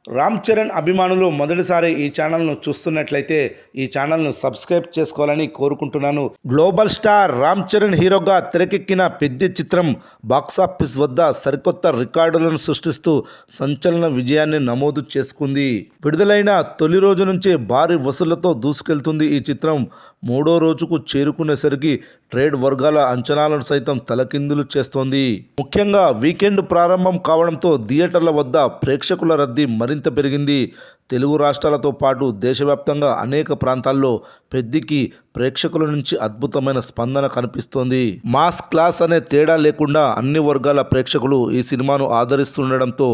రామ్ చరణ్ అభిమానులు మొదటిసారి ఈ ఛానల్ను చూస్తున్నట్లయితే ఈ ఛానల్ను సబ్స్క్రైబ్ చేసుకోవాలని కోరుకుంటున్నాను. గ్లోబల్ స్టార్ రామ్ చరణ్ హీరోగా తెరకెక్కిన పెద్ద చిత్రం బాక్సాఫీస్ వద్ద సరికొత్త రికార్డులను సృష్టిస్తూ సంచలన విజయాన్ని నమోదు చేసుకుంది. విడుదలైన తొలి రోజు నుంచే భారీ వసూళ్లతో దూసుకెళ్తుంది. ఈ చిత్రం మూడో రోజుకు చేరుకునేసరికి ట్రేడ్ వర్గాల అంచనాలను సైతం తలకిందులు చేస్తోంది. ముఖ్యంగా వీకెండ్ ప్రారంభం కావడంతో థియేటర్ల వద్ద ప్రేక్షకుల రద్దీ మరింత పెరిగింది. తెలుగు రాష్ట్రాలతో పాటు దేశవ్యాప్తంగా అనేక ప్రాంతాల్లో పెద్దికి ప్రేక్షకుల నుంచి అద్భుతమైన స్పందన కనిపిస్తోంది. మాస్ క్లాస్ అనే తేడా లేకుండా అన్ని వర్గాల ప్రేక్షకులు ఈ సినిమాను ఆదరిస్తుండడంతో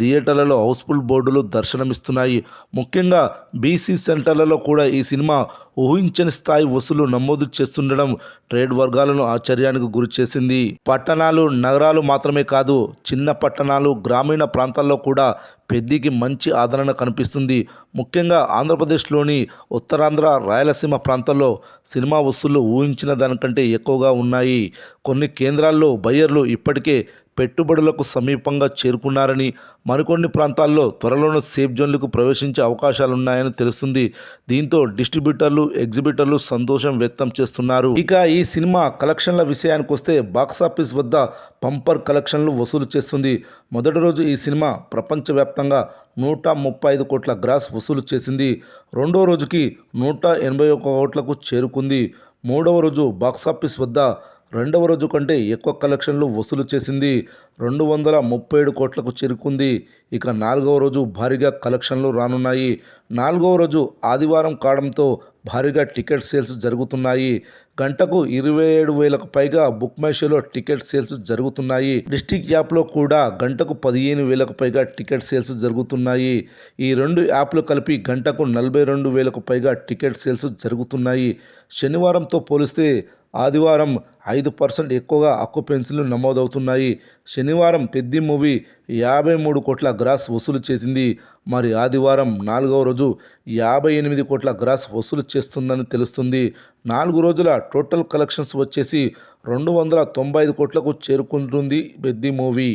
థియేటర్లలో హౌస్ఫుల్ బోర్డులు దర్శనమిస్తున్నాయి. ముఖ్యంగా బీసీ సెంటర్లలో కూడా ఈ సినిమా ఊహించని స్థాయి వసూలు నమోదు చేస్తుండడం ట్రేడ్ వర్గాలను ఆశ్చర్యానికి గురిచేసింది. పట్టణాలు, నగరాలు మాత్రమే కాదు, చిన్న పట్టణాలు, గ్రామీణ ప్రాంతాల్లో కూడా పెద్దికి మంచి ఆదరణ కనిపిస్తుంది. ముఖ్యంగా ఆంధ్రప్రదేశ్లోని ఉత్తరాంధ్ర, రాయలసీమ ప్రాంతాల్లో సినిమా వసూళ్లు ఊహించిన దానికంటే ఎక్కువగా ఉన్నాయి. కొన్ని కేంద్రాల్లో బయ్యర్లు ఇప్పటికే పెట్టుబడులకు సమీపంగా చేరుకున్నారని, మరికొన్ని ప్రాంతాల్లో త్వరలోనే సేఫ్ జోన్లకు ప్రవేశించే అవకాశాలున్నాయని తెలుస్తుంది. దీంతో డిస్ట్రిబ్యూటర్లు, ఎగ్జిబిటర్లు సంతోషం వ్యక్తం చేస్తున్నారు. ఇక ఈ సినిమా కలెక్షన్ల విషయానికి వస్తే బాక్సాఫీస్ వద్ద పంపర్ కలెక్షన్లు వసూలు చేస్తుంది. మొదటి రోజు ఈ సినిమా ప్రపంచవ్యాప్తంగా 135 కోట్ల గ్రాస్ వసూలు చేసింది. రెండో రోజుకి 181 కోట్లకు చేరుకుంది. మూడవ రోజు బాక్సాఫీస్ వద్ద రెండవ రోజు కంటే ఎక్కువ కలెక్షన్లు వసూలు చేసింది. 237 కోట్లకు చేరుకుంది. ఇక నాలుగవ రోజు భారీగా కలెక్షన్లు రానున్నాయి. నాలుగవ రోజు ఆదివారం కావడంతో భారీగా టికెట్ సేల్స్ జరుగుతున్నాయి. గంటకు 27,000కు పైగా బుక్ మై షోలో టికెట్ సేల్స్ జరుగుతున్నాయి. డిస్ట్రిక్ట్ యాప్లో కూడా గంటకు 15,000కు పైగా టికెట్ సేల్స్ జరుగుతున్నాయి. ఈ రెండు యాప్లు కలిపి గంటకు 42,000కు పైగా టికెట్ సేల్స్ జరుగుతున్నాయి. శనివారంతో పోలిస్తే ఆదివారం 5% ఎక్కువగా ఆక్యుపెన్సీలు నమోదవుతున్నాయి. శనివారం పెద్ది మూవీ 53 కోట్ల గ్రాస్ వసూలు చేసింది. మరి ఆదివారం నాలుగవ రోజు 58 కోట్ల గ్రాస్ వసూలు చేస్తుందని తెలుస్తుంది. 4 రోజుల టోటల్ కలెక్షన్స్ వచ్చేసి 295 కోట్లకు చేరుకుంటుంది పెద్ది మూవీ.